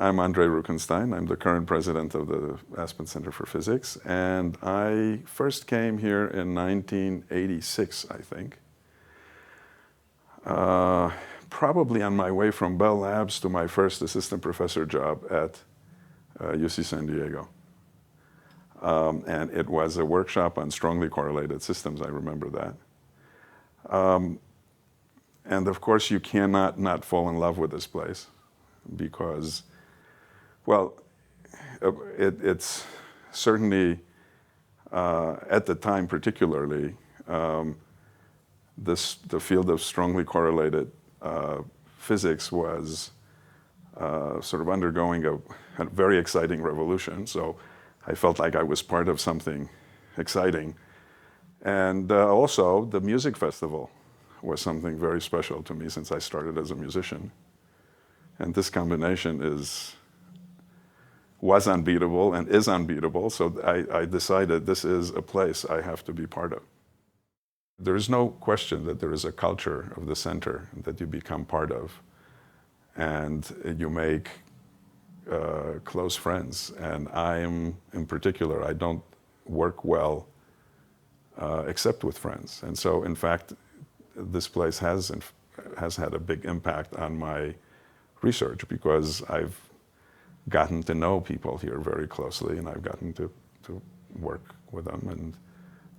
I'm Andrei Ruckenstein. I'm the current president of the Aspen Center for Physics. And I first came here in 1986, I think. Probably on my way from Bell Labs to my first assistant professor job at UC San Diego. And it was a workshop on strongly correlated systems, I remember that. And of course, you cannot not fall in love with this place because, well, it's certainly, at the time particularly, the field of strongly correlated physics was sort of undergoing a very exciting revolution. So I felt like I was part of something exciting. And also, the music festival was something very special to me since I started as a musician. And this combination was unbeatable and is unbeatable. So I decided this is a place I have to be part of. There is no question that there is a culture of the center that you become part of. And you make close friends. And in particular, I don't work well except with friends. And so, in fact, this place has had a big impact on my research because I've gotten to know people here very closely, and I've gotten to work with them and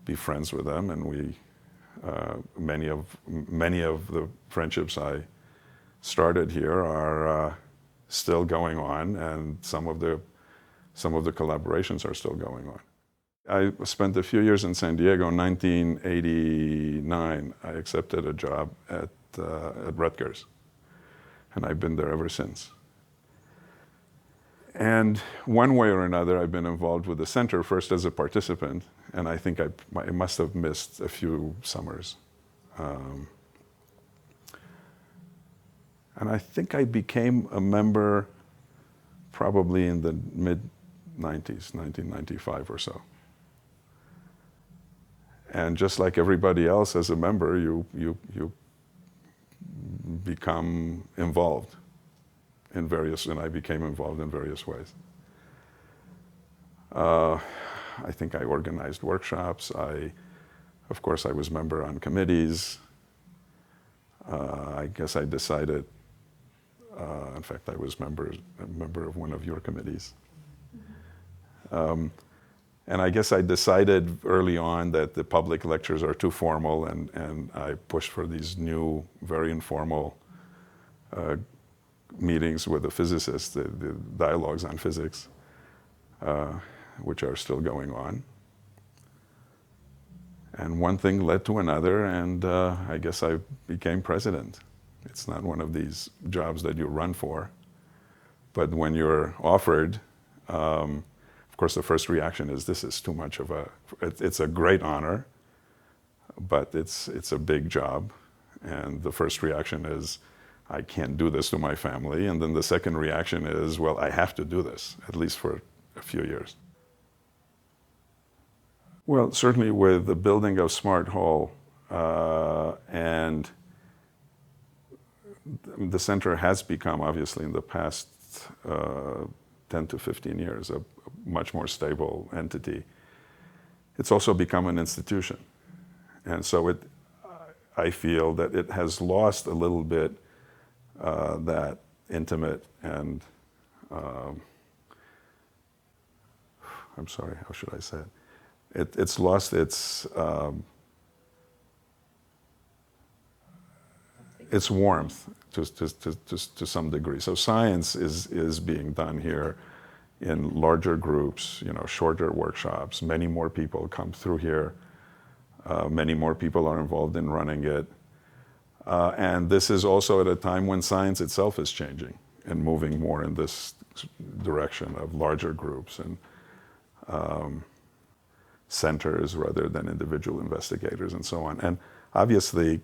be friends with them. And many of the friendships I started here are still going on, and some of the collaborations are still going on. I spent a few years in San Diego. In 1989, I accepted a job at Rutgers, and I've been there ever since. And one way or another, I've been involved with the center, first as a participant, and I think I must have missed a few summers. And I think I became a member probably in the mid-90s, 1995 or so. And just like everybody else as a member, you become involved in various, and I became involved in various ways. I think I organized workshops. Of course, I was member on committees. I guess I decided, in fact, I was a member of one of your committees. And I guess I decided early on that the public lectures are too formal, and I pushed for these new, very informal meetings with the physicists, the dialogues on physics, which are still going on. And one thing led to another, and I guess I became president. It's not one of these jobs that you run for, but when you're offered, of course, the first reaction is, this is too much of it's a great honor, but it's a big job. And the first reaction is, I can't do this to my family. And then the second reaction is, well, I have to do this, at least for a few years. Well, certainly with the building of Smart Hall, and the center has become, obviously, in the past 10 to 15 years, a much more stable entity. It's also become an institution. And so I feel that it has lost a little bit that intimate and, I'm sorry, how should I say it? It's lost its warmth to some degree. So science is being done here in larger groups, shorter workshops. Many more people come through here. Many more people are involved in running it. And this is also at a time when science itself is changing and moving more in this direction of larger groups and centers rather than individual investigators and so on. And obviously,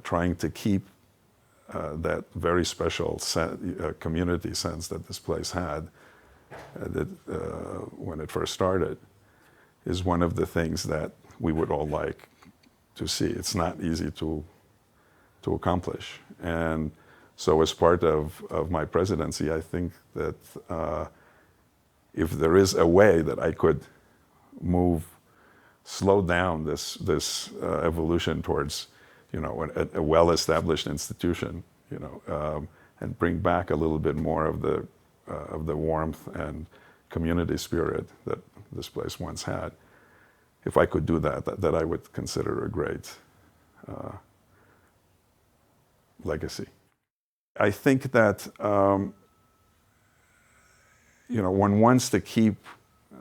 trying to keep that very special community sense that this place had when it first started is one of the things that we would all like to see. It's not easy to accomplish. And So as part of my presidency, I think that if there is a way that I could slow down this evolution towards, a well-established institution, and bring back a little bit more of the warmth and community spirit that this place once had. If I could do that I would consider a great legacy. I think that one wants to keep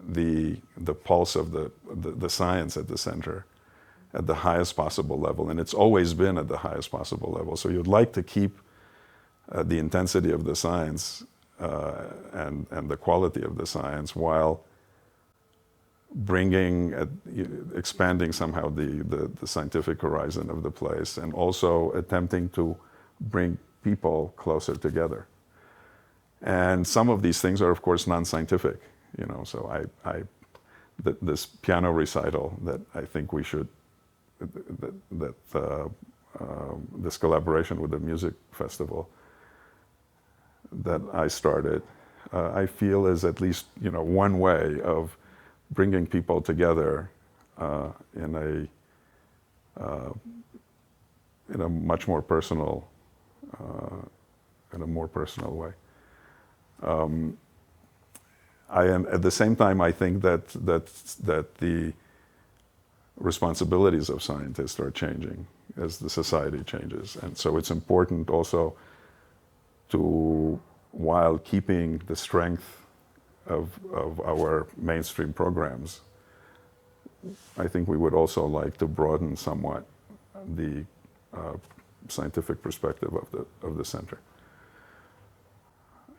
the pulse of the science at the center at the highest possible level, and it's always been at the highest possible level. So you'd like to keep the intensity of the science and the quality of the science while expanding somehow the scientific horizon of the place, and also attempting to bring people closer together. And some of these things are, of course, non-scientific. So this piano recital that I think we should, this collaboration with the music festival that I started, I feel is at least one way of bringing people together in a much more personal, in a more personal way. At the same time, I think that the responsibilities of scientists are changing as the society changes, and so it's important also to, while keeping the strength of our mainstream programs, I think we would also like to broaden somewhat the scientific perspective of the center.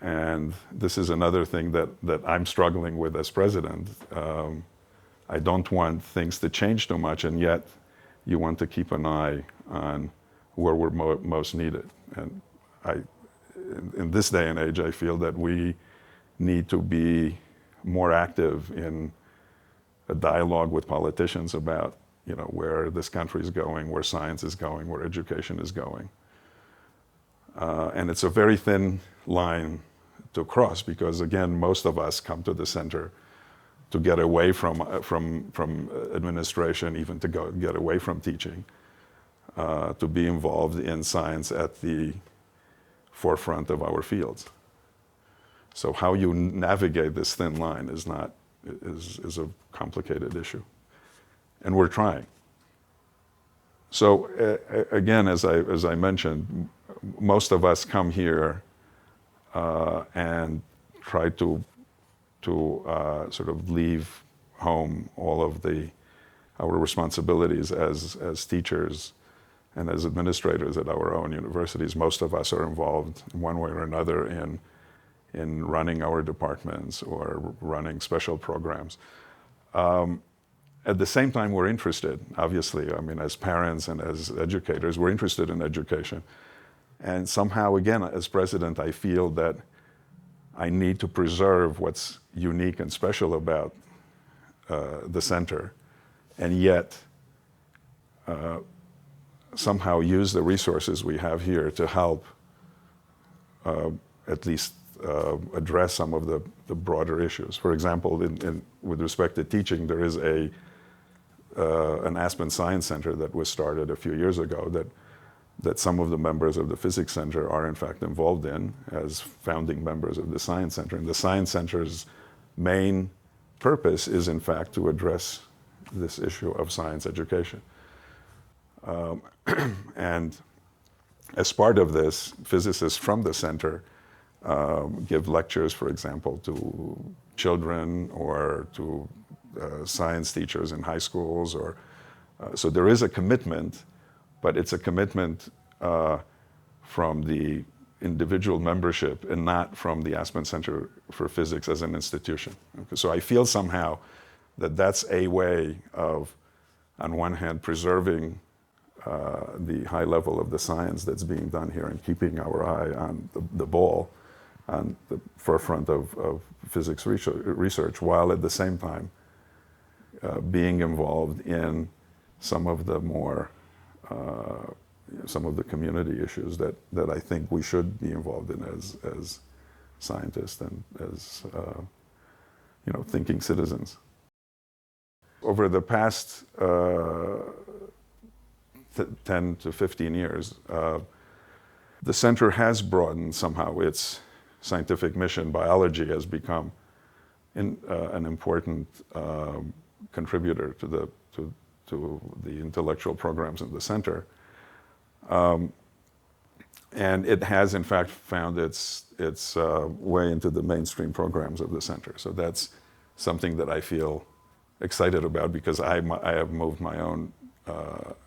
And this is another thing that I'm struggling with as president. I don't want things to change too much, and yet you want to keep an eye on where we're most needed. And in this day and age, I feel that we need to be more active in a dialogue with politicians about, where this country is going, where science is going, where education is going. And it's a very thin line to cross, because again, most of us come to the center to get away from administration, even to get away from teaching, to be involved in science at the forefront of our fields. So how you navigate this thin line is a complicated issue, and we're trying. So again, as I mentioned, most of us come here and try to sort of leave home all of our responsibilities as teachers and as administrators at our own universities. Most of us are involved in one way or another in running our departments or running special programs. At the same time, we're interested, obviously, as parents and as educators, we're interested in education. And somehow, again, as president, I feel that I need to preserve what's unique and special about the center, and yet somehow use the resources we have here to help at least address some of the broader issues. For example, with respect to teaching, there is an Aspen Science Center that was started a few years ago that some of the members of the Physics Center are in fact involved in as founding members of the Science Center. And the Science Center's main purpose is in fact to address this issue of science education. And as part of this, physicists from the center give lectures, for example, to children or to science teachers in high schools. So there is a commitment, but it's a commitment from the individual membership and not from the Aspen Center for Physics as an institution. Okay, so I feel somehow that that's a way of, on one hand, preserving the high level of the science that's being done here and keeping our eye on the ball, on the forefront of physics research, while at the same time being involved in some of the more some of the community issues that I think we should be involved in as scientists and as thinking citizens. Over the past 10 to 15 years, the center has broadened somehow its scientific mission. Biology has become an important contributor to the intellectual programs in the center. And it has, in fact, found its way into the mainstream programs of the center. So that's something that I feel excited about, because I have moved my own,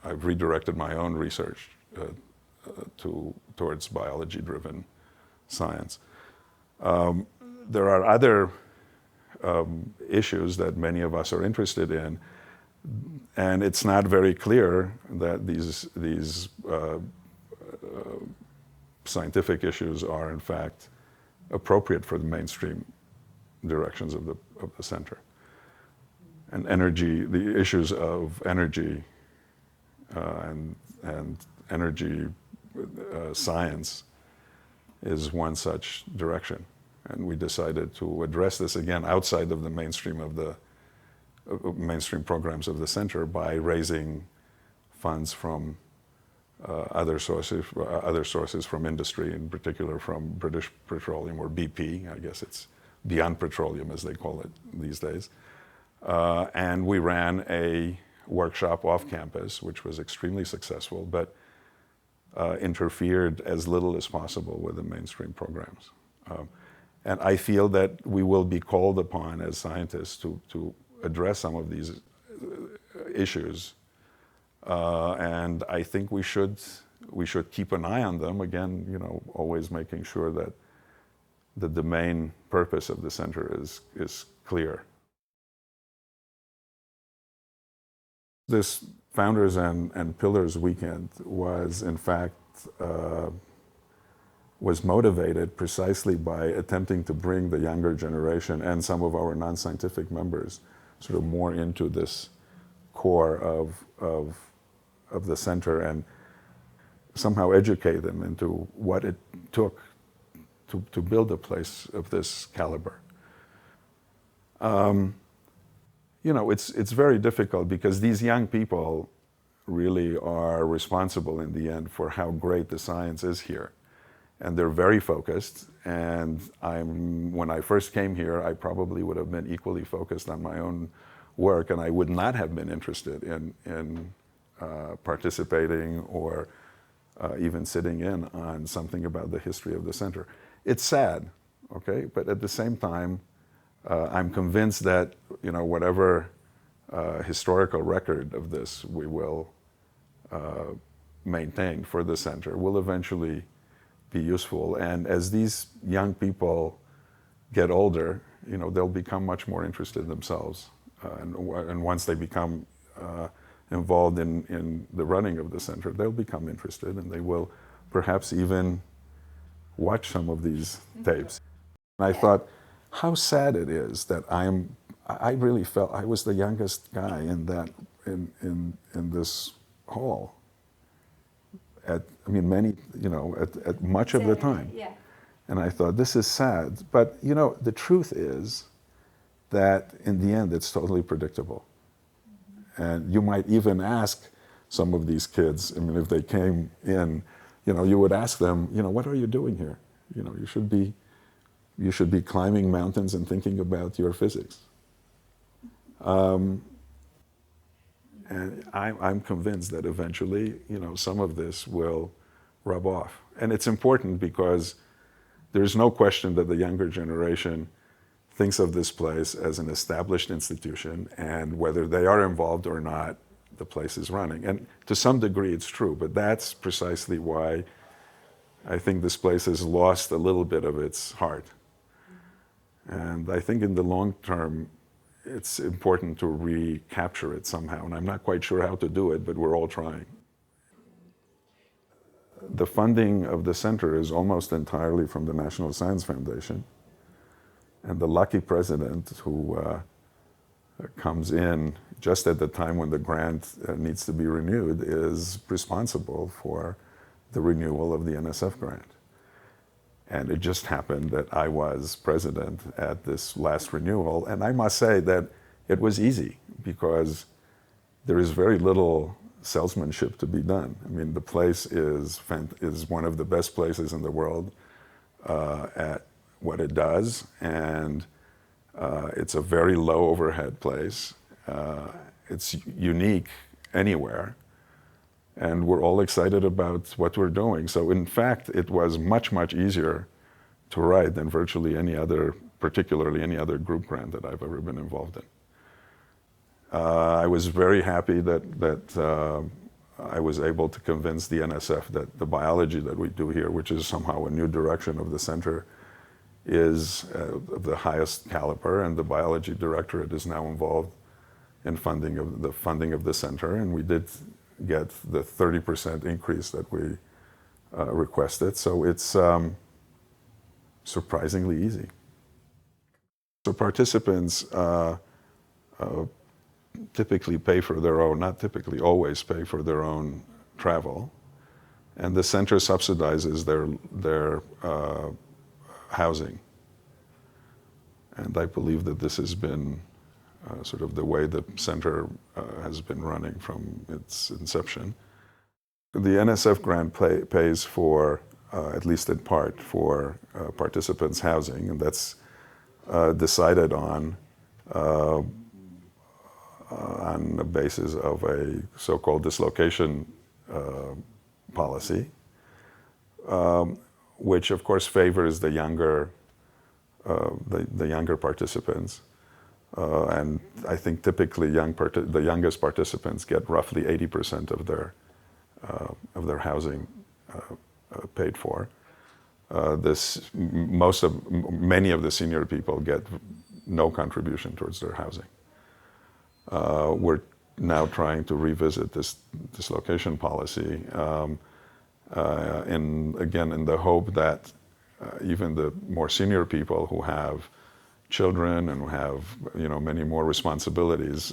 I've redirected my own research towards biology-driven science. There are other issues that many of us are interested in, and it's not very clear that these scientific issues are in fact appropriate for the mainstream directions of the center. And energy, the issues of energy and energy science is one such direction. And we decided to address this again outside of the mainstream mainstream programs of the center by raising funds from other sources from industry, in particular from British Petroleum, or BP. I guess it's Beyond Petroleum, as they call it these days. And we ran a workshop off campus, which was extremely successful, but interfered as little as possible with the mainstream programs. And I feel that we will be called upon as scientists to address some of these issues. And I think we should keep an eye on them. Again, always making sure that the main purpose of the center is clear. This Founders and Pillars weekend was, in fact, was motivated precisely by attempting to bring the younger generation and some of our non-scientific members sort of more into this core of the center, and somehow educate them into what it took to build a place of this caliber. It's very difficult, because these young people really are responsible in the end for how great the science is here. And they're very focused, and when I first came here, I probably would have been equally focused on my own work, and I would not have been interested in participating or even sitting in on something about the history of the center. It's sad, okay? But at the same time, I'm convinced that whatever historical record of this we will maintain for the center will eventually be useful. And as these young people get older, they'll become much more interested themselves. And once they become involved in the running of the center, they'll become interested, and they will perhaps even watch some of these tapes. And I thought, how sad it is that I really felt I was the youngest guy in this hall. At much of the time. Yeah. And I thought, this is sad. But the truth is that in the end, it's totally predictable. And you might even ask some of these kids, if they came in, you would ask them, what are you doing here? You should be climbing mountains and thinking about your physics. And I'm convinced that eventually, some of this will rub off. And it's important because there's no question that the younger generation thinks of this place as an established institution, and whether they are involved or not, the place is running. And to some degree it's true, but that's precisely why I think this place has lost a little bit of its heart. And I think in the long term, it's important to recapture it somehow, and I'm not quite sure how to do it, but we're all trying. The funding of the center is almost entirely from the National Science Foundation, and the lucky president who comes in just at the time when the grant needs to be renewed is responsible for the renewal of the NSF grant. And it just happened that I was president at this last renewal, and I must say that it was easy because there is very little salesmanship to be done. I mean, the place is one of the best places in the world at what it does, and it's a very low overhead place. It's unique anywhere, and we're all excited about what we're doing. So in fact, it was much, much easier to write than virtually any other, particularly any other group grant that I've ever been involved in. I was very happy that I was able to convince the NSF that the biology that we do here, which is somehow a new direction of the center, is of the highest caliber, and the biology directorate is now involved in funding of the center, and we did get the 30% increase that we requested. So it's surprisingly easy. So participants typically pay for their own, not typically, always pay for their own travel, and the center subsidizes their housing. And I believe that this has been sort of the way the center has been running from its inception. The NSF grant pays for, at least in part, for participants' housing, and that's decided on the basis of a so-called dislocation policy, which of course favors the younger participants. And I think typically the youngest participants get roughly 80% of their housing paid for. Many of the senior people get no contribution towards their housing. We're now trying to revisit this dislocation policy, in the hope that even the more senior people who have children and who have many more responsibilities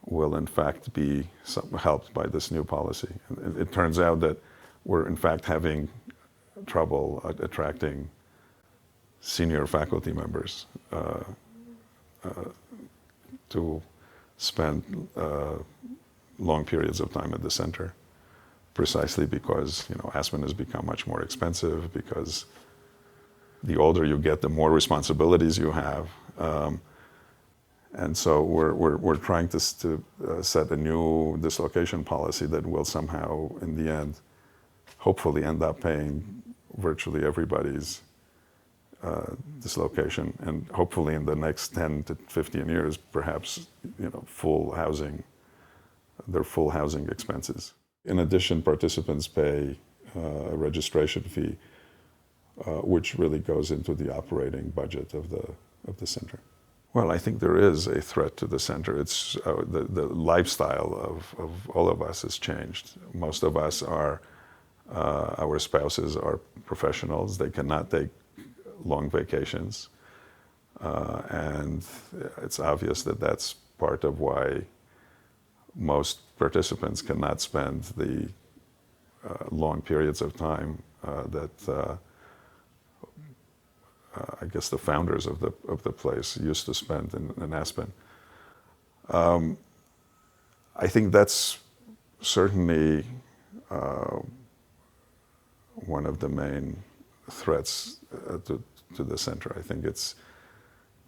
will in fact be helped by this new policy. It turns out that we're in fact having trouble attracting senior faculty members to spend long periods of time at the center, precisely because Aspen has become much more expensive, because the older you get, the more responsibilities you have. And so we're trying to set a new dislocation policy that will somehow, in the end, hopefully end up paying virtually everybody's dislocation, and hopefully in the next 10 to 15 years, perhaps, full housing expenses. In addition, participants pay a registration fee, which really goes into the operating budget of the center. Well, I think there is a threat to the center. It's the lifestyle of all of us has changed. Most of us are, our spouses are professionals. They cannot take long vacations. And it's obvious that that's part of why most participants cannot spend the long periods of time that I guess the founders of the place used to spend in Aspen. I think that's certainly one of the main threats to the center. I think it's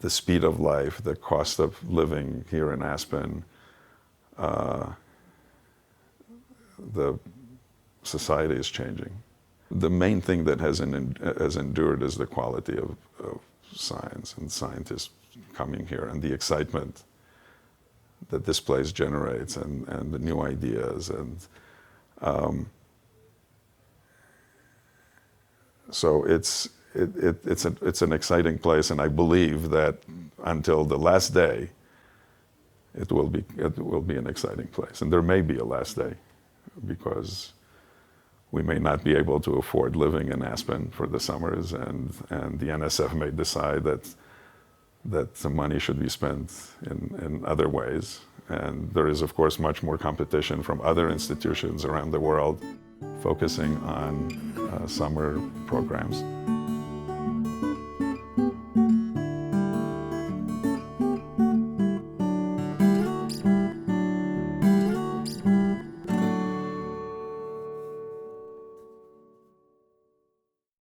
the speed of life, the cost of living here in Aspen. The society is changing. The main thing that has endured is the quality of science and scientists coming here, and the excitement that this place generates, and the new ideas. And so it's an exciting place, and I believe that until the last day, it will be an exciting place. And there may be a last day, because we may not be able to afford living in Aspen for the summers, and the NSF may decide that that the money should be spent in other ways. And there is, of course, much more competition from other institutions around the world focusing on summer programs.